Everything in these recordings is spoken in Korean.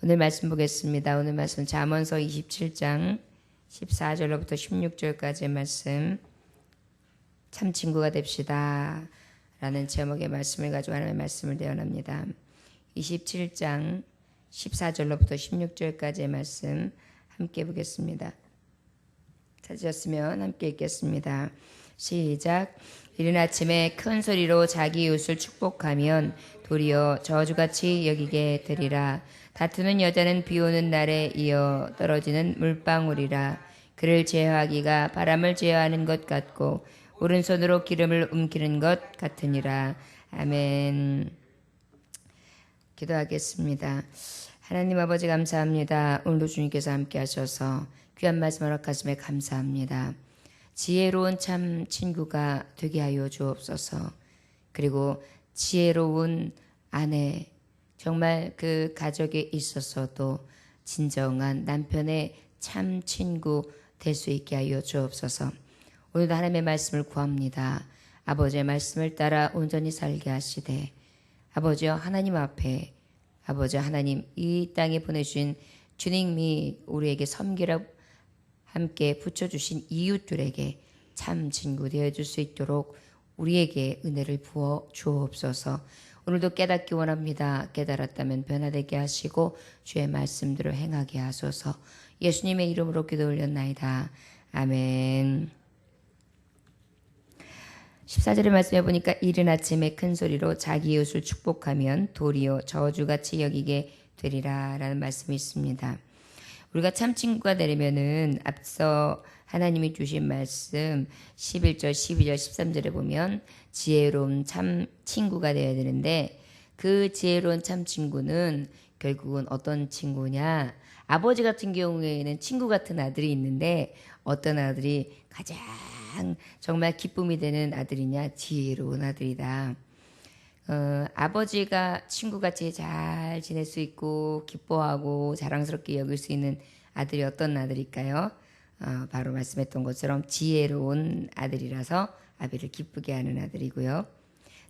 오늘 말씀 보겠습니다. 오늘 말씀 잠언서 27장 14절로부터 16절까지의 말씀, 참 친구가 됩시다 라는 제목의 말씀을 가지고 하나님의 말씀을 대언합니다. 27장 14절로부터 16절까지의 말씀 함께 보겠습니다. 찾으셨으면 함께 읽겠습니다. 시작. 이른 아침에 큰 소리로 자기 이웃을 축복하면 도리어 저주같이 여기게 되리라. 다투는 여자는 비 오는 날에 이어 떨어지는 물방울이라. 그를 제어하기가 바람을 제어하는 것 같고 오른손으로 기름을 움키는 것 같으니라. 아멘. 기도하겠습니다. 하나님 아버지 감사합니다. 오늘도 주님께서 함께 하셔서 귀한 말씀 허락하심에 감사합니다. 지혜로운 참 친구가 되게 하여 주옵소서. 그리고 지혜로운 아내, 정말 그 가족에 있어서도 진정한 남편의 참 친구 될 수 있게 하여 주옵소서. 오늘도 하나님의 말씀을 구합니다. 아버지의 말씀을 따라 온전히 살게 하시되, 아버지여 하나님 앞에, 아버지 하나님 이 땅에 보내주신 주님이 우리에게 섬기라 함께 붙여주신 이웃들에게 참 친구 되어줄 수 있도록 우리에게 은혜를 부어 주옵소서. 오늘도 깨닫기 원합니다. 깨달았다면 변화되게 하시고 주의 말씀대로 행하게 하소서. 예수님의 이름으로 기도 올렸나이다. 아멘. 14절의 말씀해 보니까 이른 아침에 큰 소리로 자기 이웃을 축복하면 도리어 저주같이 여기게 되리라 라는 말씀이 있습니다. 우리가 참 친구가 되려면은 앞서 하나님이 주신 말씀 11절, 12절, 13절에 보면 지혜로운 참 친구가 되어야 되는데, 그 지혜로운 참 친구는 결국은 어떤 친구냐? 아버지 같은 경우에는 친구 같은 아들이 있는데 어떤 아들이 가장 정말 기쁨이 되는 아들이냐? 지혜로운 아들이다. 아버지가 친구같이 잘 지낼 수 있고 기뻐하고 자랑스럽게 여길 수 있는 아들이 어떤 아들일까요? 바로 말씀했던 것처럼 지혜로운 아들이라서 아비를 기쁘게 하는 아들이고요.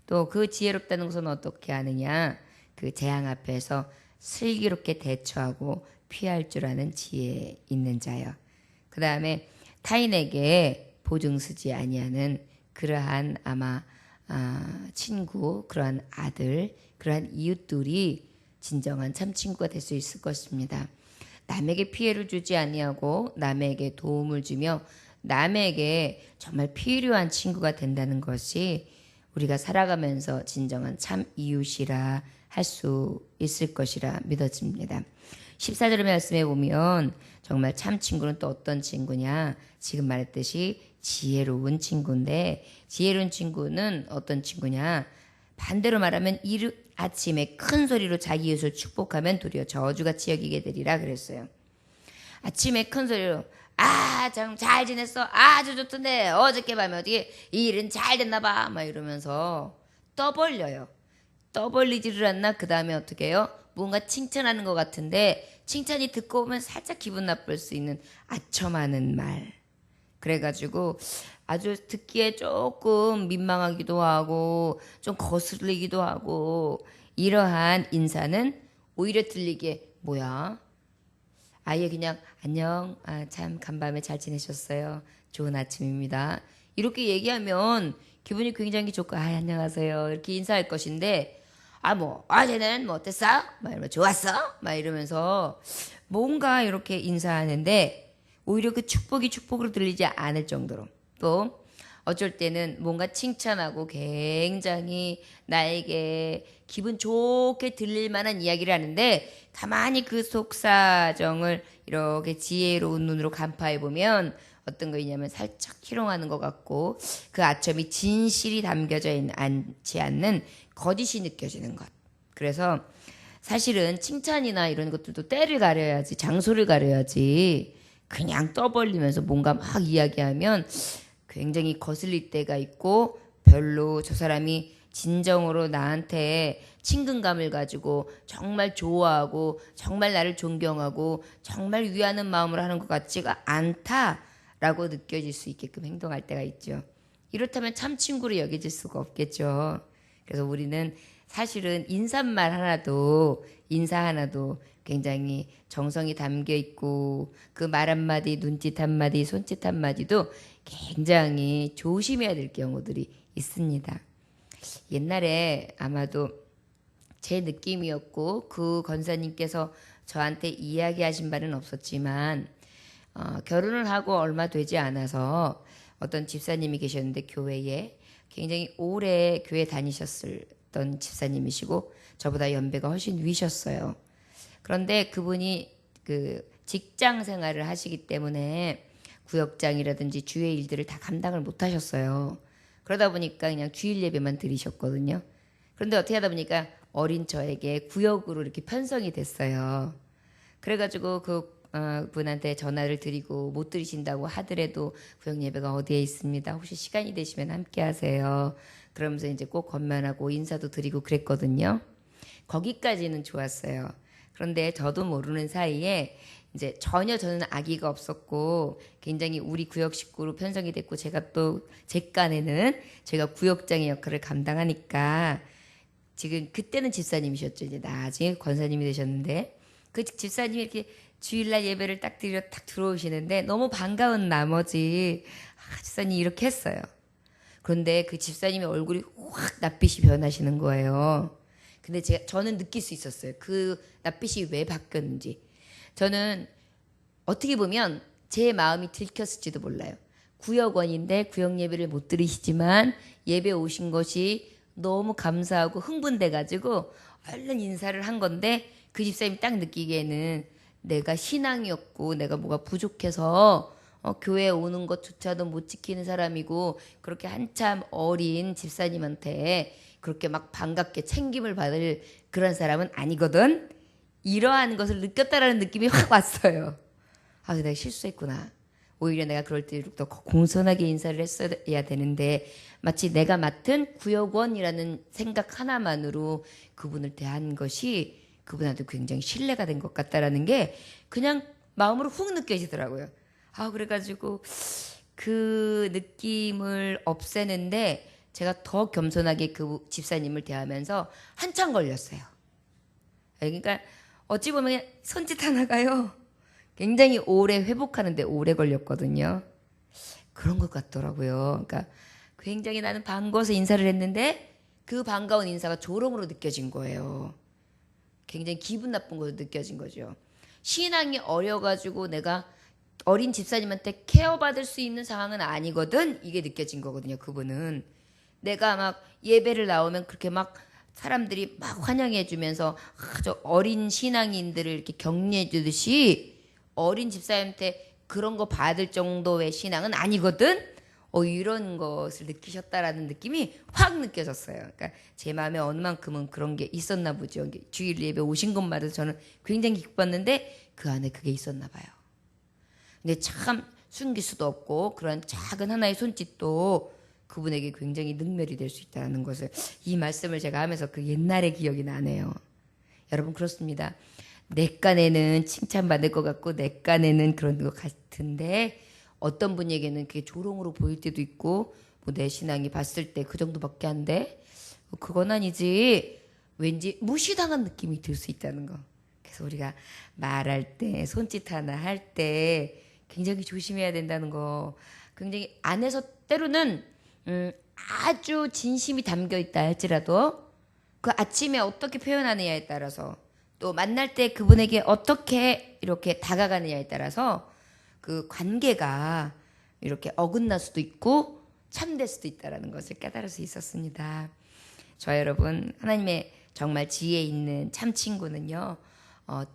또 그 지혜롭다는 것은 어떻게 하느냐? 그 재앙 앞에서 슬기롭게 대처하고 피할 줄 아는 지혜 있는 자요. 그 다음에 타인에게 보증 쓰지 아니하는 그러한 아마 친구, 그러한 아들, 그러한 이웃들이 진정한 참 친구가 될 수 있을 것입니다. 남에게 피해를 주지 아니하고 남에게 도움을 주며 남에게 정말 필요한 친구가 된다는 것이 우리가 살아가면서 진정한 참 이웃이라 할 수 있을 것이라 믿어집니다. 14절의 말씀에 보면 정말 참 친구는 또 어떤 친구냐? 지금 말했듯이 지혜로운 친구인데, 지혜로운 친구는 어떤 친구냐? 반대로 말하면 이른 아침에 큰 소리로 자기 이웃을 축복하면 도리어 저주같이 여기게 되리라 그랬어요. 아침에 큰 소리로 참 잘 지냈어? 아주 좋던데 어저께 밤에 어떻게 일은 잘 됐나 봐 막 이러면서 떠벌려요. 떠벌리지를 않나? 그 다음에 어떻게 해요? 뭔가 칭찬하는 것 같은데 칭찬이 듣고 보면 살짝 기분 나쁠 수 있는 아첨하는 말. 그래가지고 아주 듣기에 조금 민망하기도 하고 좀 거슬리기도 하고, 이러한 인사는 오히려 들리기에 뭐야? 아예 그냥 안녕, 참 간밤에 잘 지내셨어요? 좋은 아침입니다. 이렇게 얘기하면 기분이 굉장히 좋고 안녕하세요 이렇게 인사할 것인데, 어제는 뭐 어땠어? 막 이러면 좋았어? 막 이러면서 뭔가 이렇게 인사하는데 오히려 그 축복이 축복으로 들리지 않을 정도로, 또 어쩔 때는 뭔가 칭찬하고 굉장히 나에게 기분 좋게 들릴 만한 이야기를 하는데 가만히 그 속사정을 이렇게 지혜로운 눈으로 간파해 보면 어떤 거냐면 살짝 희롱하는 것 같고 그 아첨이 진실이 담겨져 있지 않는 거짓이 느껴지는 것. 그래서 사실은 칭찬이나 이런 것들도 때를 가려야지, 장소를 가려야지, 그냥 떠벌리면서 뭔가 막 이야기하면 굉장히 거슬릴 때가 있고 별로 저 사람이 진정으로 나한테 친근감을 가지고 정말 좋아하고 정말 나를 존경하고 정말 위하는 마음으로 하는 것 같지가 않다라고 느껴질 수 있게끔 행동할 때가 있죠. 이렇다면 참 친구로 여겨질 수가 없겠죠. 그래서 우리는 사실은 인사말 하나도 인사 하나도 굉장히 정성이 담겨 있고 그 말 한마디, 눈짓 한마디, 손짓 한마디도 굉장히 조심해야 될 경우들이 있습니다. 옛날에 아마도 제 느낌이었고 그 권사님께서 저한테 이야기하신 바는 없었지만 결혼을 하고 얼마 되지 않아서 어떤 집사님이 계셨는데 교회에 굉장히 오래 교회 다니셨던 집사님이시고 저보다 연배가 훨씬 위셨어요. 그런데 그분이 그 직장 생활을 하시기 때문에 구역장이라든지 주의 일들을 다 감당을 못 하셨어요. 그러다 보니까 그냥 주일 예배만 드리셨거든요. 그런데 어떻게 하다 보니까 어린 저에게 구역으로 이렇게 편성이 됐어요. 그래가지고 그 분한테 전화를 드리고 못 드리신다고 하더라도 구역 예배가 어디에 있습니다. 혹시 시간이 되시면 함께 하세요. 그러면서 이제 꼭 건면하고 인사도 드리고 그랬거든요. 거기까지는 좋았어요. 그런데 저도 모르는 사이에 이제 전혀 저는 아기가 없었고 굉장히 우리 구역 식구로 편성이 됐고 제가 또 제 깐에는 제가 구역장의 역할을 감당하니까 지금 그때는 집사님이셨죠. 이제 나중에 권사님이 되셨는데 그 집사님이 이렇게 주일날 예배를 딱 드리러 딱 들어오시는데 너무 반가운 나머지 집사님 이렇게 했어요. 그런데 그 집사님의 얼굴이 확 낯빛이 변하시는 거예요. 근데 저는 느낄 수 있었어요. 그 낯빛이 왜 바뀌었는지. 저는 어떻게 보면 제 마음이 들켰을지도 몰라요. 구역원인데 구역 예배를 못 드리시지만 예배 오신 것이 너무 감사하고 흥분돼가지고 얼른 인사를 한 건데 그 집사님이 딱 느끼기에는 내가 신앙이 없고 내가 뭐가 부족해서 교회에 오는 것조차도 못 지키는 사람이고 그렇게 한참 어린 집사님한테 그렇게 막 반갑게 챙김을 받을 그런 사람은 아니거든. 이러한 것을 느꼈다라는 느낌이 확 왔어요. 아, 내가 실수했구나. 오히려 내가 그럴 때 더 공손하게 인사를 했어야 되는데 마치 내가 맡은 구역원이라는 생각 하나만으로 그분을 대한 것이 그분한테 굉장히 신뢰가 된 것 같다라는 게 그냥 마음으로 훅 느껴지더라고요. 아, 그래가지고 그 느낌을 없애는데 제가 더 겸손하게 그 집사님을 대하면서 한참 걸렸어요. 그러니까 어찌 보면 손짓 하나가요. 굉장히 오래 회복하는데 오래 걸렸거든요. 그런 것 같더라고요. 그러니까 굉장히 나는 반가워서 인사를 했는데 그 반가운 인사가 조롱으로 느껴진 거예요. 굉장히 기분 나쁜 것으로 느껴진 거죠. 신앙이 어려가지고 내가 어린 집사님한테 케어받을 수 있는 상황은 아니거든. 이게 느껴진 거거든요. 그분은. 내가 막 예배를 나오면 그렇게 막 사람들이 막 환영해 주면서 저 어린 신앙인들을 이렇게 격려해 주듯이 어린 집사님한테 그런 거 받을 정도의 신앙은 아니거든. 이런 것을 느끼셨다라는 느낌이 확 느껴졌어요. 그러니까 제 마음에 어느 만큼은 그런 게 있었나 보죠. 주일 예배 오신 것마다 저는 굉장히 기뻤는데 그 안에 그게 있었나 봐요. 근데 참 숨길 수도 없고 그런 작은 하나의 손짓도 그분에게 굉장히 능멸이 될 수 있다는 것을 이 말씀을 제가 하면서 그 옛날의 기억이 나네요. 여러분 그렇습니다. 내 깐에는 칭찬받을 것 같고 내 깐에는 그런 것 같은데 어떤 분에게는 그게 조롱으로 보일 때도 있고 뭐 내 신앙이 봤을 때 그 정도밖에 안 돼? 그건 아니지. 왠지 무시당한 느낌이 들 수 있다는 거. 그래서 우리가 말할 때 손짓 하나 할 때 굉장히 조심해야 된다는 거. 굉장히 안에서 때로는 아주 진심이 담겨 있다 할지라도 그 아침에 어떻게 표현하느냐에 따라서 또 만날 때 그분에게 어떻게 이렇게 다가가느냐에 따라서 그 관계가 이렇게 어긋날 수도 있고 참될 수도 있다는 것을 깨달을 수 있었습니다. 저 여러분 하나님의 정말 지혜 있는 참 친구는요.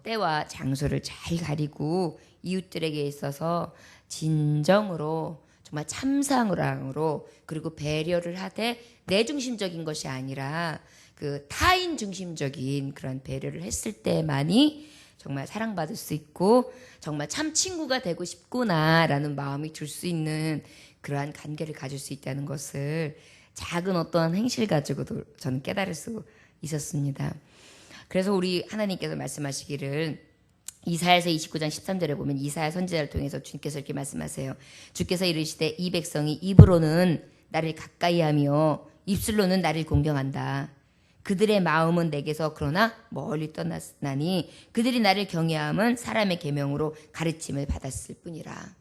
때와 장소를 잘 가리고 이웃들에게 있어서 진정으로 정말 참상으로 그리고 배려를 하되 내 중심적인 것이 아니라 그 타인 중심적인 그런 배려를 했을 때만이 정말 사랑받을 수 있고 정말 참 친구가 되고 싶구나라는 마음이 들 수 있는 그러한 관계를 가질 수 있다는 것을 작은 어떠한 행실 가지고도 저는 깨달을 수 있었습니다. 그래서 우리 하나님께서 말씀하시기를 이사야서 29장 13절에 보면 이사야 선지자를 통해서 주님께서 이렇게 말씀하세요. 주께서 이르시되 이 백성이 입으로는 나를 가까이하며 입술로는 나를 공경한다. 그들의 마음은 내게서 그러나 멀리 떠났나니 그들이 나를 경외함은 사람의 계명으로 가르침을 받았을 뿐이라.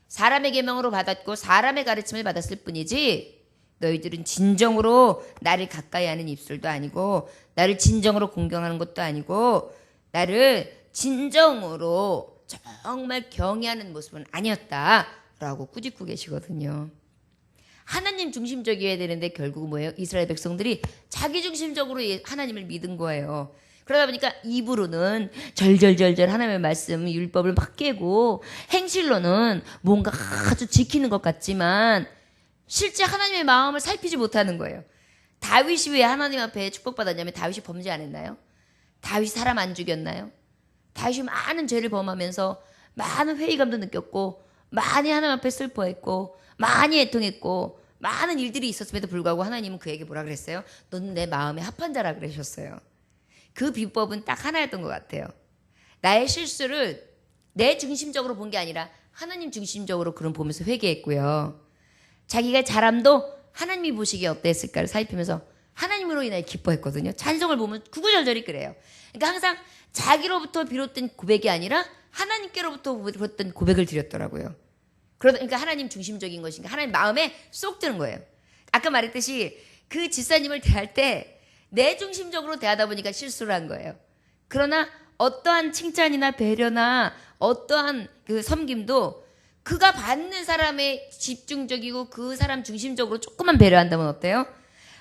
사람의 계명으로 받았고 사람의 가르침을 받았을 뿐이지 너희들은 진정으로 나를 가까이 하는 입술도 아니고 나를 진정으로 공경하는 것도 아니고 나를 진정으로 정말 경외하는 모습은 아니었다라고 꾸짖고 계시거든요. 하나님 중심적이어야 되는데 결국은 뭐예요? 이스라엘 백성들이 자기 중심적으로 하나님을 믿은 거예요. 그러다 보니까 입으로는 절절절절 하나님의 말씀, 율법을 막 깨고 행실로는 뭔가 아주 지키는 것 같지만 실제 하나님의 마음을 살피지 못하는 거예요. 다윗이 왜 하나님 앞에 축복받았냐면 다윗이 범죄 안 했나요? 다윗이 사람 안 죽였나요? 다윗이 많은 죄를 범하면서 많은 회의감도 느꼈고 많이 하나님 앞에 슬퍼했고 많이 애통했고 많은 일들이 있었음에도 불구하고 하나님은 그에게 뭐라 그랬어요? 너는 내 마음에 합한 자라 그러셨어요. 그 비법은 딱 하나였던 것 같아요. 나의 실수를 내 중심적으로 본 게 아니라 하나님 중심적으로 그런 보면서 회개했고요. 자기가 잘함도 하나님이 보시기에 어땠을까를 살피면서 하나님으로 인하여 기뻐했거든요. 찬송을 보면 구구절절히 그래요. 그러니까 항상 자기로부터 비롯된 고백이 아니라 하나님께로부터 비롯된 고백을 드렸더라고요. 그러니까 하나님 중심적인 것인가 하나님 마음에 쏙 드는 거예요. 아까 말했듯이 그 집사님을 대할 때 내 중심적으로 대하다 보니까 실수를 한 거예요. 그러나 어떠한 칭찬이나 배려나 어떠한 그 섬김도 그가 받는 사람의 집중적이고 그 사람 중심적으로 조금만 배려한다면 어때요?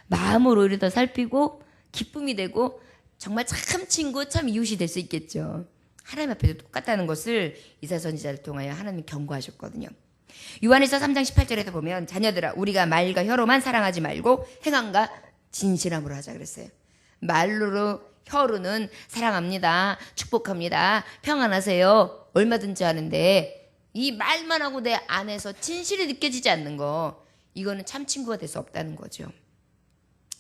마음으로 오히려 더 살피고 기쁨이 되고 정말 참 친구 참 이웃이 될 수 있겠죠. 하나님 앞에도 똑같다는 것을 이사야 선지자를 통하여 하나님이 경고하셨거든요. 요한일서 3장 18절에서 보면 자녀들아 우리가 말과 혀로만 사랑하지 말고 행함과 진실함으로 하자 그랬어요. 말로 혀로는 사랑합니다. 축복합니다. 평안하세요. 얼마든지 하는데 이 말만 하고 내 안에서 진실이 느껴지지 않는 거 이거는 참 친구가 될 수 없다는 거죠.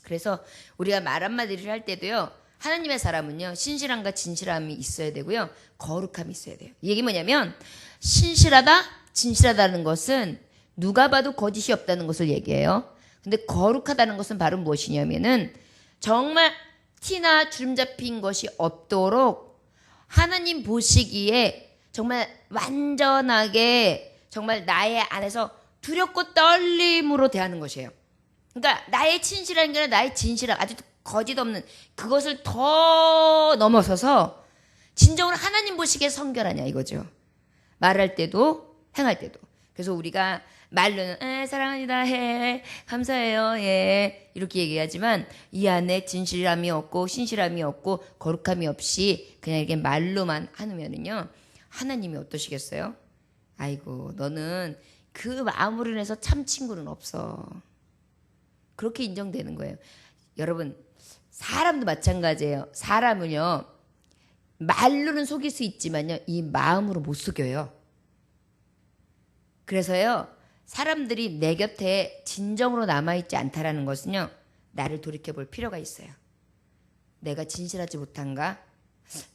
그래서 우리가 말 한마디를 할 때도요. 하나님의 사람은요. 신실함과 진실함이 있어야 되고요. 거룩함이 있어야 돼요. 이 얘기 뭐냐면 신실하다, 진실하다는 것은 누가 봐도 거짓이 없다는 것을 얘기해요. 근데 거룩하다는 것은 바로 무엇이냐면은 정말 티나 주름 잡힌 것이 없도록 하나님 보시기에 정말 완전하게 정말 나의 안에서 두렵고 떨림으로 대하는 것이에요. 그러니까 나의 진실한 게 아니라 나의 진실함, 아주 거짓 없는 그것을 더 넘어서서 진정으로 하나님 보시기에 성결하냐 이거죠. 말할 때도 행할 때도. 그래서 우리가 말로는 사랑합니다, 감사해요, 이렇게 얘기하지만 이 안에 진실함이 없고 신실함이 없고 거룩함이 없이 그냥 이렇게 말로만 하면은요 하나님이 어떠시겠어요? 아이고 너는 그 마음으로 인해서 참 친구는 없어. 그렇게 인정되는 거예요. 여러분 사람도 마찬가지예요. 사람은요 말로는 속일 수 있지만요 이 마음으로 못 속여요. 그래서요 사람들이 내 곁에 진정으로 남아있지 않다라는 것은요 나를 돌이켜볼 필요가 있어요. 내가 진실하지 못한가?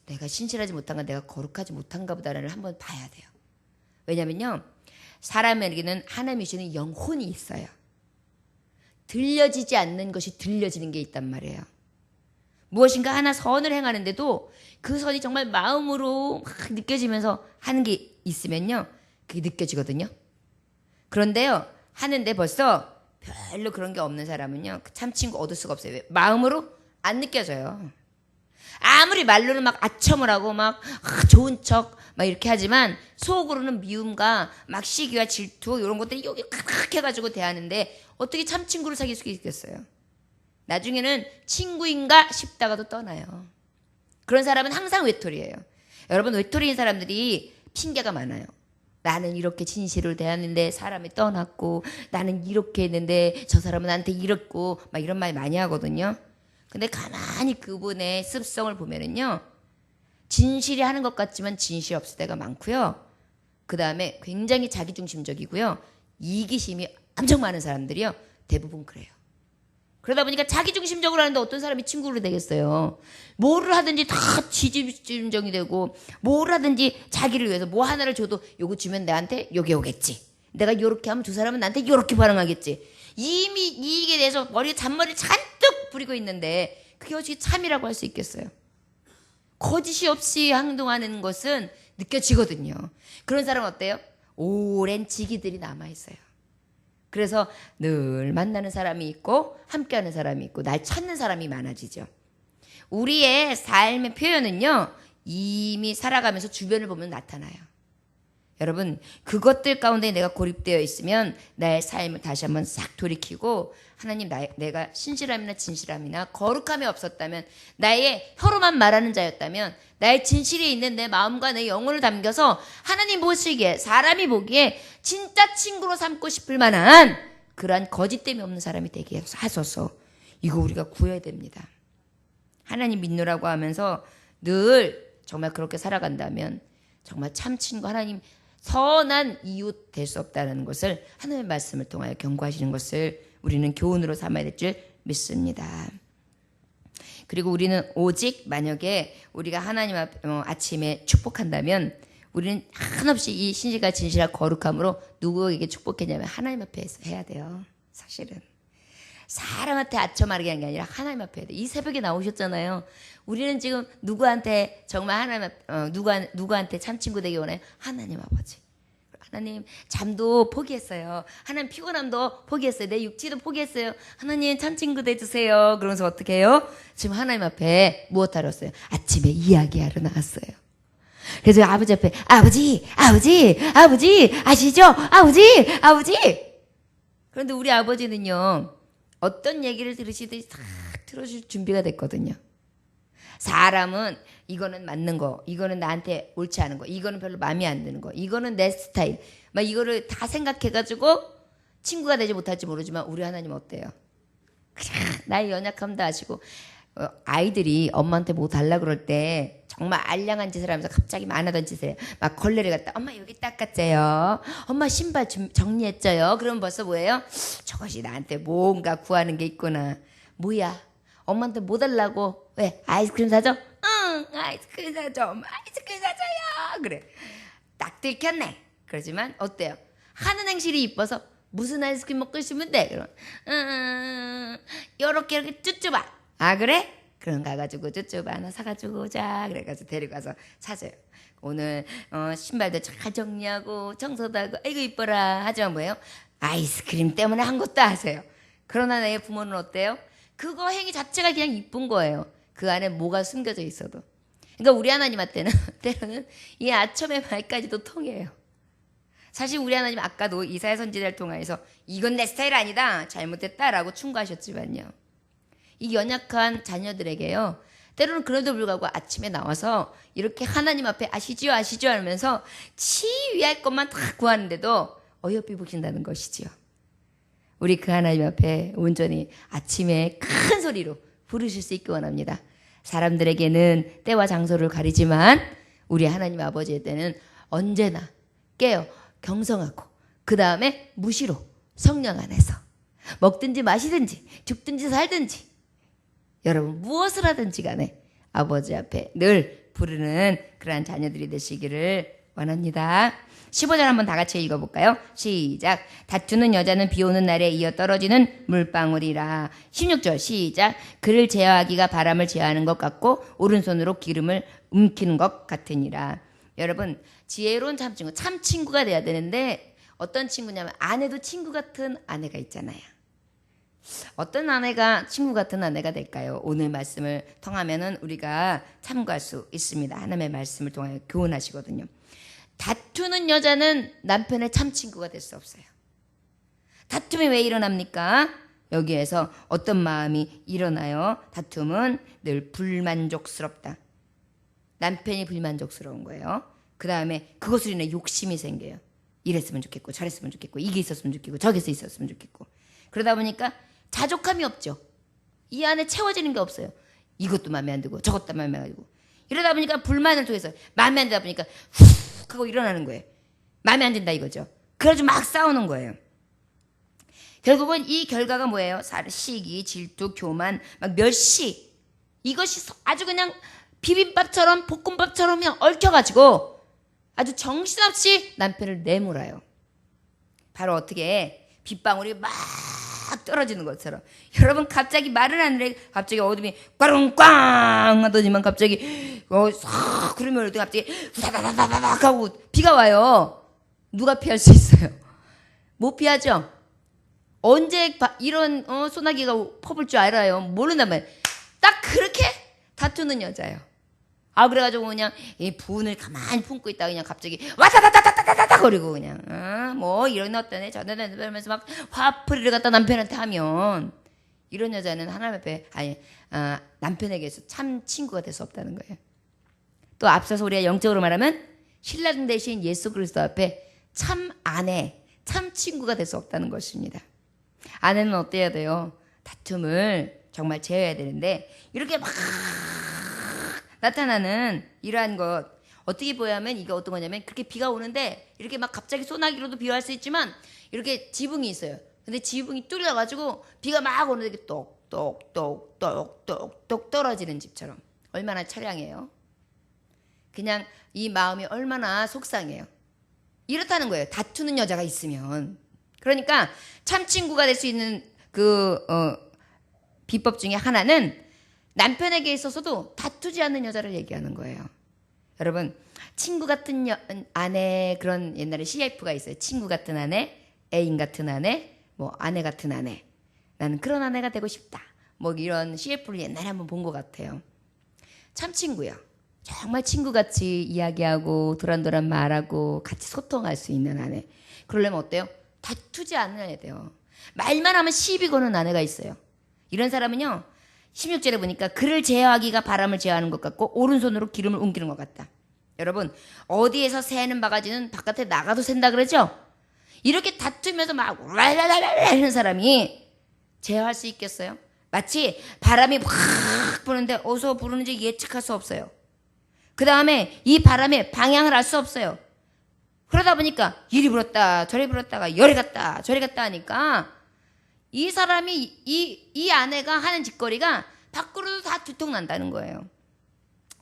내가 신실하지 못한가? 내가 거룩하지 못한가 보다를 한번 봐야 돼요. 왜냐면요 사람에게는 하나님이 주시는 영혼이 있어요. 들려지지 않는 것이 들려지는 게 있단 말이에요. 무엇인가 하나 선을 행하는데도 그 선이 정말 마음으로 막 느껴지면서 하는 게 있으면요 그게 느껴지거든요. 그런데요 하는데 벌써 별로 그런 게 없는 사람은요 참 친구 얻을 수가 없어요. 왜? 마음으로 안 느껴져요. 아무리 말로는 막 아첨을 하고 막 좋은 척 막 이렇게 하지만 속으로는 미움과 막 시기와 질투 이런 것들이 여기 칵 해가지고 대하는데 어떻게 참 친구를 사귈 수 있겠어요? 나중에는 친구인가 싶다가도 떠나요. 그런 사람은 항상 외톨이에요. 여러분 외톨이인 사람들이 핑계가 많아요. 나는 이렇게 진실을 대하는데 사람이 떠났고 나는 이렇게 했는데 저 사람은 나한테 이랬고 막 이런 말 많이 하거든요. 근데 가만히 그분의 습성을 보면은요 진실이 하는 것 같지만 진실이 없을 때가 많고요. 그 다음에 굉장히 자기중심적이고요. 이기심이 엄청 많은 사람들이요 대부분 그래요. 그러다 보니까 자기중심적으로 하는데 어떤 사람이 친구로 되겠어요. 뭐를 하든지 다 지지중정이 되고 뭐를 하든지 자기를 위해서 뭐 하나를 줘도 요거 주면 나한테 요게 오겠지. 내가 요렇게 하면 두 사람은 나한테 요렇게 반응하겠지. 이미 이익에 대해서 잔머리를 잔뜩 부리고 있는데 그게 어떻게 참이라고 할 수 있겠어요? 거짓이 없이 행동하는 것은 느껴지거든요. 그런 사람 어때요? 오랜 지기들이 남아있어요. 그래서 늘 만나는 사람이 있고 함께하는 사람이 있고 날 찾는 사람이 많아지죠. 우리의 삶의 표현은요, 이미 살아가면서 주변을 보면 나타나요. 여러분, 그것들 가운데 내가 고립되어 있으면 나의 삶을 다시 한번 싹 돌이키고 하나님, 내가 신실함이나 진실함이나 거룩함이 없었다면, 나의 혀로만 말하는 자였다면, 나의 진실이 있는 내 마음과 내 영혼을 담겨서 하나님 보시기에, 사람이 보기에 진짜 친구로 삼고 싶을 만한 그러한 거짓됨이 없는 사람이 되게 하소서. 이거 우리가 구해야 됩니다. 하나님 믿노라고 하면서 늘 정말 그렇게 살아간다면 정말 참 친구, 하나님 선한 이웃 될 수 없다는 것을 하나님의 말씀을 통하여 경고하시는 것을 우리는 교훈으로 삼아야 될 줄 믿습니다. 그리고 우리는 오직 만약에 우리가 하나님 아침에 축복한다면 우리는 한없이 이 신실과 진실과 거룩함으로 누구에게 축복했냐면 하나님 앞에 해야 돼요. 사실은 사람한테 아첨하게 한 게 아니라 하나님 앞에 해야 돼. 이 새벽에 나오셨잖아요. 우리는 지금 누구한테 정말 하나님 누구한테 참 친구 되기 원해요? 하나님 아버지. 하나님 잠도 포기했어요. 하나님 피곤함도 포기했어요. 내 육체도 포기했어요. 하나님 참 친구 돼주세요. 그러면서 어떻게 해요? 지금 하나님 앞에 무엇 하러 왔어요? 아침에 이야기하러 나왔어요. 그래서 아버지 앞에 아버지 아시죠? 아버지. 그런데 우리 아버지는요, 어떤 얘기를 들으시듯이 싹 들어줄 준비가 됐거든요. 사람은 이거는 맞는 거, 이거는 나한테 옳지 않은 거, 이거는 별로 마음에 안 드는 거, 이거는 내 스타일, 막 이거를 다 생각해가지고 친구가 되지 못할지 모르지만 우리 하나님 어때요? 그냥 나의 연약함도 아시고, 아이들이 엄마한테 뭐 달라 그럴 때 정말 알량한 짓을 하면서 갑자기 많아던 짓을 해요. 막 걸레를 갖다 엄마 여기 닦았어요. 엄마 신발 정리했어요. 그러면 벌써 뭐예요? 저것이 나한테 뭔가 구하는 게 있구나. 뭐야? 엄마한테 뭐 달라고? 왜? 아이스크림 사줘? 응, 아이스크림 사줘. 엄마 아이스크림 사줘요. 그래. 딱 들켰네. 그러지만 어때요? 하는 행실이 이뻐서 무슨 아이스크림 먹고 싶으면 돼. 그럼 요렇게 이렇게 쭈쭈봐. 아 그래? 그럼 가가지고 쭈쭈바 하나 사가지고 오자. 그래가지고 데리고 가서 사줘요. 오늘 신발도 잘 정리하고 청소도 하고 아이고 이뻐라. 하지만 뭐예요? 아이스크림 때문에 한 것도 하세요. 그러나 내 부모는 어때요? 그거 행위 자체가 그냥 이쁜 거예요. 그 안에 뭐가 숨겨져 있어도. 그러니까 우리 하나님한테는 때로는 이 아첨의 말까지도 통해요. 사실 우리 하나님 아까도 이사야 선지자를 통해서 이건 내 스타일 아니다, 잘못했다라고 충고하셨지만요, 이 연약한 자녀들에게요, 때로는 그래도 불구하고 아침에 나와서 이렇게 하나님 앞에 아시죠 하면서 치위할 것만 다 구하는데도 어여삐 보신다는 것이지요. 우리 그 하나님 앞에 온전히 아침에 큰 소리로 부르실 수 있기 원합니다. 사람들에게는 때와 장소를 가리지만 우리 하나님 아버지의 때는 언제나 깨어 경성하고 그 다음에 무시로 성령 안에서 먹든지 마시든지 죽든지 살든지 여러분 무엇을 하든지 간에 아버지 앞에 늘 부르는 그러한 자녀들이 되시기를 원합니다. 15절 한번 다 같이 읽어볼까요? 시작. 다투는 여자는 비 오는 날에 이어 떨어지는 물방울이라. 16절 시작. 그를 제어하기가 바람을 제어하는 것 같고 오른손으로 기름을 움키는 것 같으니라. 여러분 지혜로운 참 친구가 돼야 되는데 어떤 친구냐면 아내도 친구 같은 아내가 있잖아요. 어떤 아내가 친구 같은 아내가 될까요? 오늘 말씀을 통하면은 우리가 참고할 수 있습니다. 하나님의 말씀을 통하여 교훈하시거든요. 다투는 여자는 남편의 참 친구가 될 수 없어요. 다툼이 왜 일어납니까? 여기에서 어떤 마음이 일어나요? 다툼은 늘 불만족스럽다. 남편이 불만족스러운 거예요. 그 다음에 그것으로 인해 욕심이 생겨요. 이랬으면 좋겠고 저랬으면 좋겠고 이게 있었으면 좋겠고 저게서 있었으면 좋겠고 그러다 보니까 자족함이 없죠. 이 안에 채워지는 게 없어요. 이것도 마음에 안 들고 저것도 마음에 안 들고 이러다 보니까 불만을 통해서 마음에 안 들다 보니까 훅 하고 일어나는 거예요. 마음에 안 든다 이거죠. 그래가지고 막 싸우는 거예요. 결국은 이 결과가 뭐예요? 시기, 질투, 교만, 막 멸시, 이것이 아주 그냥 비빔밥처럼 볶음밥처럼 그냥 얽혀가지고 아주 정신없이 남편을 내몰아요. 바로 어떻게 빗방울이 막 확 떨어지는 것처럼. 여러분 갑자기 말을 하는데 갑자기 어둠이 꽝꽝 하더니만 갑자기 싹 그러면 갑자기 후다다다다닥 하고 비가 와요. 누가 피할 수 있어요? 못 피하죠? 언제 이런 소나기가 퍼볼 줄 알아요? 모른단 말이에요. 딱 그렇게 다투는 여자예요. 아, 그래가지고 그냥 이 분을 가만히 품고 있다가 그냥 갑자기 와다다다다다다다 거리고 그냥 뭐 이런 어떠네 저러네 이러면서 막 화풀이를 갖다 남편한테 하면 이런 여자는 하나님 앞에 남편에게서 참 친구가 될 수 없다는 거예요. 또 앞서서 우리가 영적으로 말하면 신랑 대신 예수 그리스도 앞에 참 아내, 참 친구가 될 수 없다는 것입니다. 아내는 어때야 돼요? 다툼을 정말 제어해야 되는데 이렇게 막 나타나는 이러한 것 어떻게 보야면 이게 어떤 거냐면 그렇게 비가 오는데 이렇게 막 갑자기 소나기로도 비할 수 있지만 이렇게 지붕이 있어요. 근데 지붕이 뚫려가지고 비가 막 오는데 이렇게 똑똑똑똑똑똑 떨어지는 집처럼 얼마나 처량해요. 그냥 이 마음이 얼마나 속상해요. 이렇다는 거예요. 다투는 여자가 있으면. 그러니까 참 친구가 될 수 있는 비법 중에 하나는 남편에게 있어서도 다투지 않는 여자를 얘기하는 거예요. 여러분 친구 같은 아내 그런 옛날에 CF가 있어요. 친구 같은 아내, 애인 같은 아내, 뭐 아내 같은 아내. 나는 그런 아내가 되고 싶다. 뭐 이런 CF를 옛날에 한번 본 것 같아요. 참 친구요. 정말 친구같이 이야기하고 도란도란 말하고 같이 소통할 수 있는 아내. 그러려면 어때요? 다투지 않아야 돼요. 말만 하면 시비 거는 아내가 있어요. 이런 사람은요. 16절에 보니까 그를 제어하기가 바람을 제어하는 것 같고 오른손으로 기름을 옮기는 것 같다. 여러분 어디에서 새는 바가지는 바깥에 나가도 샌다 그러죠? 이렇게 다투면서 막 랄랄랄랄 하는 사람이 제어할 수 있겠어요? 마치 바람이 확 부는데 어디서 부르는지 예측할 수 없어요. 그 다음에 이 바람의 방향을 알 수 없어요. 그러다 보니까 이리 불었다 저리 불었다가 열이 갔다 저리 갔다 하니까 이 사람이 이 아내가 하는 짓거리가 밖으로도 다 두통난다는 거예요.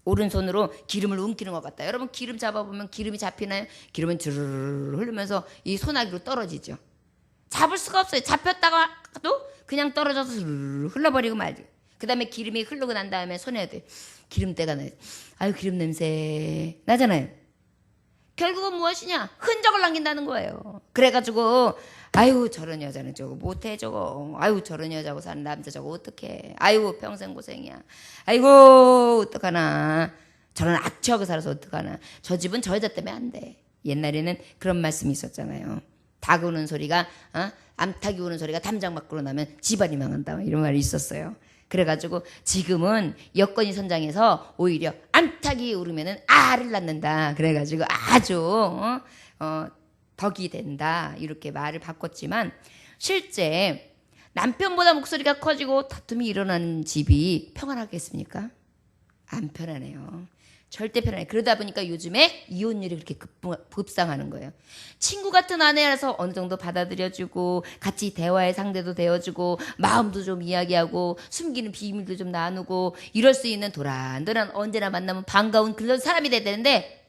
오른손으로 기름을 옮기는 것 같다. 여러분 기름 잡아보면 기름이 잡히나요? 기름은 주르르 흐르면서 이 소나기로 떨어지죠. 잡을 수가 없어요. 잡혔다가도 그냥 떨어져서 흘러버리고 말죠. 그 다음에 기름이 흐르고 난 다음에 손에 기름때가 나요. 아유 기름 냄새 나잖아요. 결국은 무엇이냐? 흔적을 남긴다는 거예요. 그래가지고 아유 저런 여자는 저거 못해 저거. 아유 저런 여자고 사는 남자 저거 어떡해. 아이고 평생 고생이야. 아이고 어떡하나. 저런 악취하고 살아서 어떡하나. 저 집은 저 여자 때문에 안 돼. 옛날에는 그런 말씀이 있었잖아요. 닭 우는 소리가 암탉이 우는 소리가 담장 밖으로 나면 집안이 망한다. 이런 말이 있었어요. 그래가지고 지금은 여건이 선장해서 오히려 암탉이 울으면은 알을 낳는다. 그래가지고 아주 덕이 된다. 이렇게 말을 바꿨지만 실제 남편보다 목소리가 커지고 다툼이 일어나는 집이 평안하겠습니까? 안 편하네요. 절대 편안해. 그러다 보니까 요즘에 이혼율이 그렇게 급상하는 거예요. 친구 같은 아내라서 어느 정도 받아들여주고 같이 대화의 상대도 되어주고 마음도 좀 이야기하고 숨기는 비밀도 좀 나누고 이럴 수 있는 도란도란 언제나 만나면 반가운 그런 사람이 돼야 되는데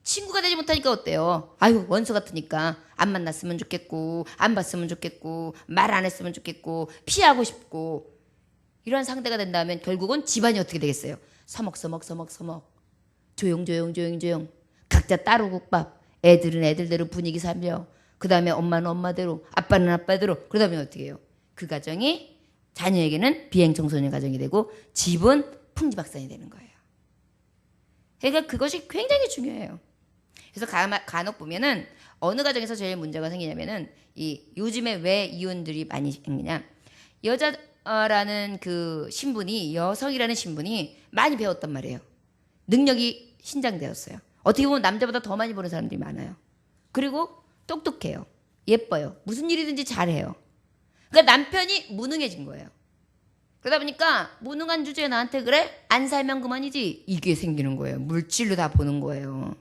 친구가 되지 못하니까 어때요? 아유 원수 같으니까 안 만났으면 좋겠고 안 봤으면 좋겠고 말 안 했으면 좋겠고 피하고 싶고 이런 상대가 된다면 결국은 집안이 어떻게 되겠어요? 서먹서먹 조용 각자 따로 국밥 애들은 애들대로 분위기 살려 그 다음에 엄마는 엄마대로 아빠는 아빠대로 그러다 보면 어떻게 해요? 그 가정이 자녀에게는 비행청소년 가정이 되고 집은 풍지박산이 되는 거예요. 그러니까 그것이 굉장히 중요해요. 그래서 간혹 보면은 어느 가정에서 제일 문제가 생기냐면은 요즘에 왜 이혼들이 많이 생기냐 여자라는 그 신분이 여성이라는 신분이 많이 배웠단 말이에요. 능력이 신장되었어요. 어떻게 보면 남자보다 더 많이 보는 사람들이 많아요. 그리고 똑똑해요. 예뻐요. 무슨 일이든지 잘해요. 그러니까 남편이 무능해진 거예요. 그러다 보니까 무능한 주제에 나한테 그래? 안 살면 그만이지. 이게 생기는 거예요. 물질로 다 보는 거예요.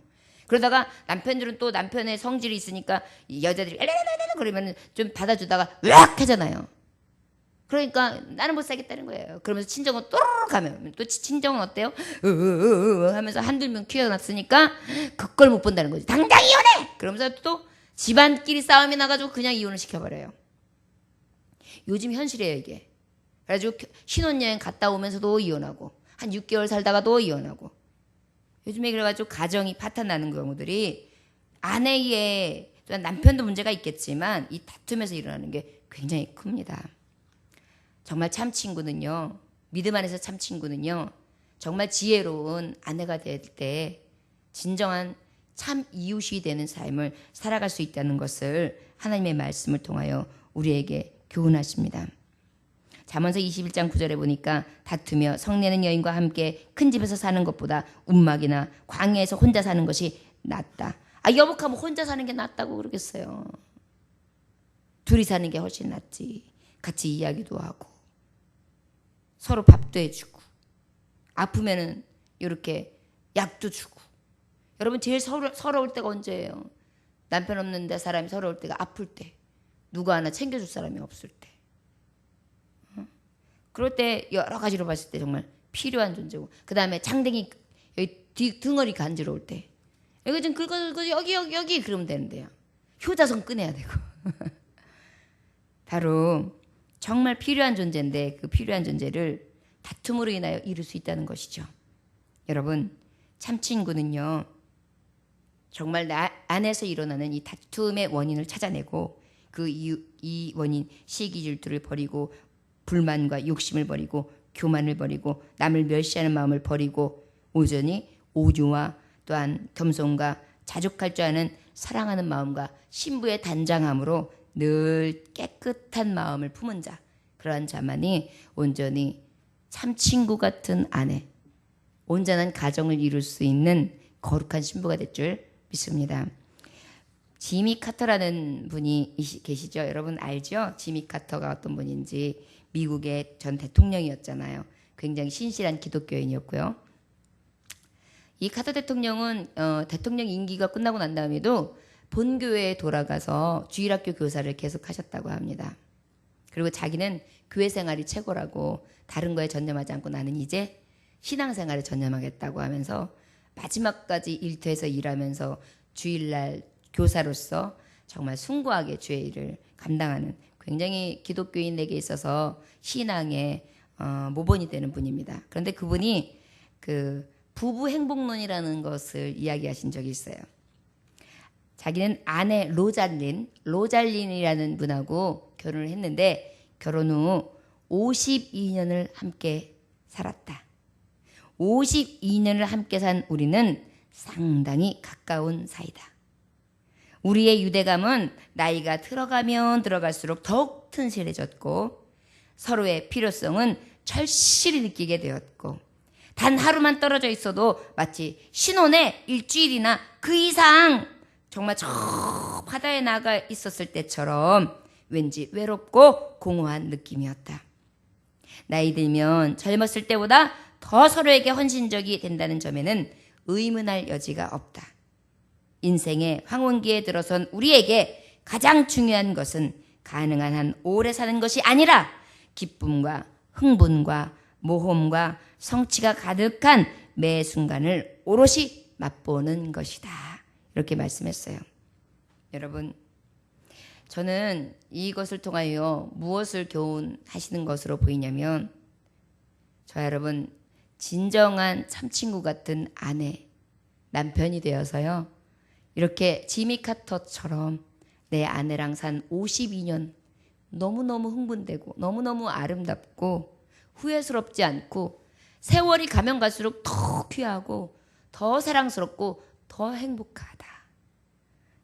그러다가 남편들은 또 남편의 성질이 있으니까 여자들이 그러면 좀 받아주다가 으악 하잖아요. 그러니까 나는 못 살겠다는 거예요. 그러면서 친정은 또르르 가면 또 친정은 어때요? 하면서 한두 명 키워놨으니까 그걸 못 본다는 거지. 당장 이혼해! 그러면서 또 집안끼리 싸움이 나가지고 그냥 이혼을 시켜버려요. 요즘 현실이에요, 이게. 그래가지고 신혼여행 갔다 오면서도 이혼하고 한 6개월 살다가도 이혼하고 요즘에 그래가지고 가정이 파탄나는 경우들이 아내의 또한 남편도 문제가 있겠지만 이 다툼에서 일어나는 게 굉장히 큽니다. 정말 참 친구는요, 믿음 안에서 참 친구는요, 정말 지혜로운 아내가 될 때 진정한 참 이웃이 되는 삶을 살아갈 수 있다는 것을 하나님의 말씀을 통하여 우리에게 교훈하십니다. 잠언서 21장 9절에 보니까 다투며 성내는 여인과 함께 큰 집에서 사는 것보다 움막이나 광야에서 혼자 사는 것이 낫다. 여복하면 혼자 사는 게 낫다고 그러겠어요. 둘이 사는 게 훨씬 낫지. 같이 이야기도 하고 서로 밥도 해주고 아프면은 이렇게 약도 주고. 여러분 제일 서러울 때가 언제예요? 남편 없는데 사람이 서러울 때가 아플 때. 누가 하나 챙겨줄 사람이 없을 때. 그럴 때 여러 가지로 봤을 때 정말 필요한 존재고, 그 다음에 장댕이 여기 등허리 간지러울 때 여기 좀 긁어 여기 그러면 되는데요. 효자손 꺼내야 되고. 바로 정말 필요한 존재인데 그 필요한 존재를 다툼으로 인하여 이룰 수 있다는 것이죠. 여러분 참 친구는요, 정말 나 안에서 일어나는 이 다툼의 원인을 찾아내고 이 원인 시기 질투를 버리고 불만과 욕심을 버리고 교만을 버리고 남을 멸시하는 마음을 버리고 온전히 오조와 또한 겸손과 자족할 줄 아는 사랑하는 마음과 신부의 단장함으로 늘 깨끗한 마음을 품은 자, 그러한 자만이 온전히 참 친구 같은 아내, 온전한 가정을 이룰 수 있는 거룩한 신부가 될 줄 믿습니다. 지미 카터라는 분이 계시죠? 여러분 알죠? 지미 카터가 어떤 분인지. 미국의 전 대통령이었잖아요. 굉장히 신실한 기독교인이었고요. 이 카터 대통령은 대통령 임기가 끝나고 난 다음에도 본교회에 돌아가서 주일학교 교사를 계속 하셨다고 합니다. 그리고 자기는 교회 생활이 최고라고 다른 거에 전념하지 않고 나는 이제 신앙생활에 전념하겠다고 하면서 마지막까지 일터에서 일하면서 주일날 교사로서 정말 숭고하게 주의 일을 감당하는 굉장히 기독교인에게 있어서 신앙의 모본이 되는 분입니다. 그런데 그분이 그 부부 행복론이라는 것을 이야기하신 적이 있어요. 자기는 아내 로잘린이라는 분하고 결혼을 했는데 결혼 후 52년을 함께 살았다. 52년을 함께 산 우리는 상당히 가까운 사이다. 우리의 유대감은 나이가 들어가면 들어갈수록 더욱 튼실해졌고 서로의 필요성은 절실히 느끼게 되었고 단 하루만 떨어져 있어도 마치 신혼에 일주일이나 그 이상 정말 저 바다에 나가 있었을 때처럼 왠지 외롭고 공허한 느낌이었다. 나이 들면 젊었을 때보다 더 서로에게 헌신적이 된다는 점에는 의문할 여지가 없다. 인생의 황혼기에 들어선 우리에게 가장 중요한 것은 가능한 한 오래 사는 것이 아니라 기쁨과 흥분과 모험과 성취가 가득한 매 순간을 오롯이 맛보는 것이다. 이렇게 말씀했어요. 여러분, 저는 이것을 통하여 무엇을 교훈하시는 것으로 보이냐면 저 여러분 진정한 참친구 같은 아내, 남편이 되어서요. 이렇게 지미 카터처럼 내 아내랑 산 52년 너무너무 흥분되고 너무너무 아름답고 후회스럽지 않고 세월이 가면 갈수록 더 귀하고 더 사랑스럽고 더 행복하다.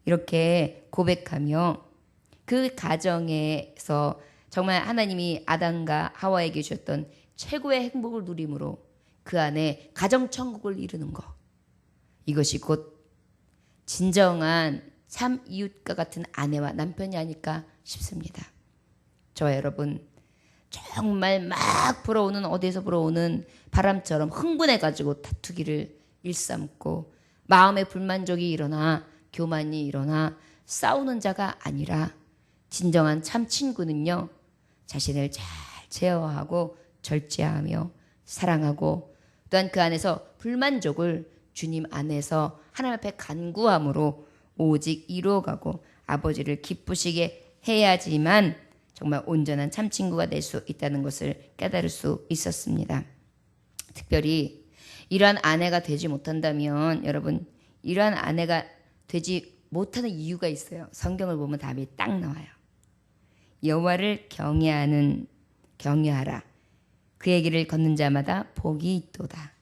이렇게 고백하며 그 가정에서 정말 하나님이 아담과 하와에게 주셨던 최고의 행복을 누림으로 그 안에 가정천국을 이루는 것. 이것이 곧 진정한 참 이웃과 같은 아내와 남편이 아닐까 싶습니다. 저와 여러분 정말 막 불어오는 어디에서 불어오는 바람처럼 흥분해가지고 다투기를 일삼고 마음의 불만족이 일어나 교만이 일어나 싸우는 자가 아니라 진정한 참 친구는요. 자신을 잘 제어하고 절제하며 사랑하고 또한 그 안에서 불만족을 주님 안에서 하나님 앞에 간구함으로 오직 이루어가고 아버지를 기쁘시게 해야지만 정말 온전한 참 친구가 될 수 있다는 것을 깨달을 수 있었습니다. 특별히 이러한 아내가 되지 못한다면 여러분, 이러한 아내가 되지 못하는 이유가 있어요. 성경을 보면 답이 딱 나와요. 여호와를 경외하라. 그의 길을 걷는 자마다 복이 있도다.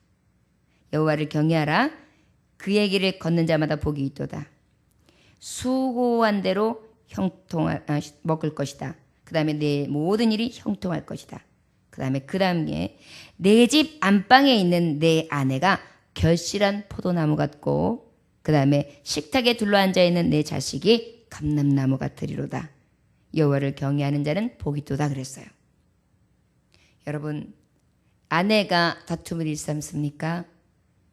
여호와를 경외하라. 그의 길을 걷는 자마다 복이 있도다. 수고한 대로 먹을 것이다. 그 다음에 내 모든 일이 형통할 것이다. 그 다음에 내 집 안방에 있는 내 아내가 결실한 포도나무 같고, 그 다음에 식탁에 둘러앉아 있는 내 자식이 감람나무 같으리로다. 여호와를 경외하는 자는 복이 있도다 그랬어요. 여러분, 아내가 다툼을 일삼습니까?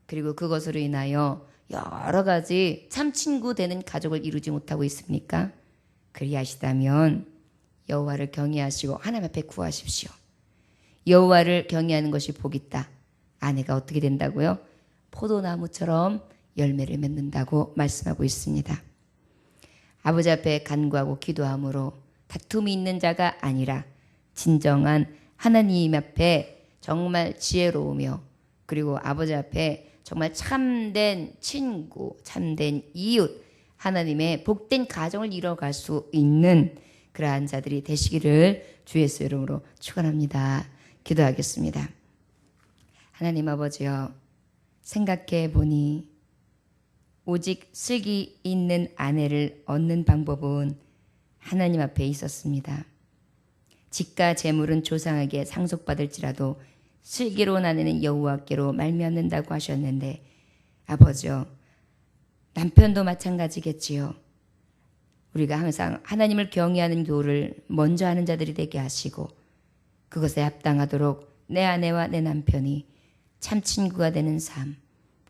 그리고 그것으로 인하여 여러 가지 참 친구 되는 가족을 이루지 못하고 있습니까? 그리하시다면 여호와를 경외하시고 하나님 앞에 구하십시오. 여호와를 경외하는 것이 복이 있다. 아내가 어떻게 된다고요? 포도나무처럼 열매를 맺는다고 말씀하고 있습니다. 아버지 앞에 간구하고 기도함으로 다툼이 있는 자가 아니라 진정한 하나님 앞에 정말 지혜로우며, 그리고 아버지 앞에 정말 참된 친구, 참된 이웃, 하나님의 복된 가정을 이뤄갈 수 있는 그러한 자들이 되시기를 주 예수 이름으로 축원합니다. 기도하겠습니다. 하나님 아버지여, 생각해 보니 오직 슬기 있는 아내를 얻는 방법은 하나님 앞에 있었습니다. 집과 재물은 조상에게 상속받을지라도 슬기로운 아내는 여호와께로 말미암는다고 하셨는데, 아버지여, 남편도 마찬가지겠지요. 우리가 항상 하나님을 경외하는 도를 먼저 하는 자들이 되게 하시고, 그것에 합당하도록 내 아내와 내 남편이 참 친구가 되는 삶,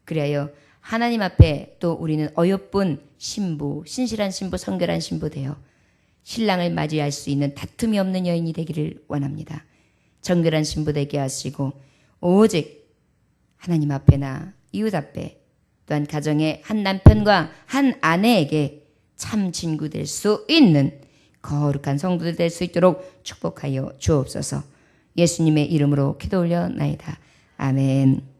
그리하여 하나님 앞에 또 우리는 어여쁜 신부, 신실한 신부, 성결한 신부 되어 신랑을 맞이할 수 있는 다툼이 없는 여인이 되기를 원합니다. 정결한 신부 되게 하시고, 오직 하나님 앞에나 이웃 앞에, 또한 가정의 한 남편과 한 아내에게 참 친구 될 수 있는 거룩한 성도들 될 수 있도록 축복하여 주옵소서. 예수님의 이름으로 기도 올려나이다. 아멘.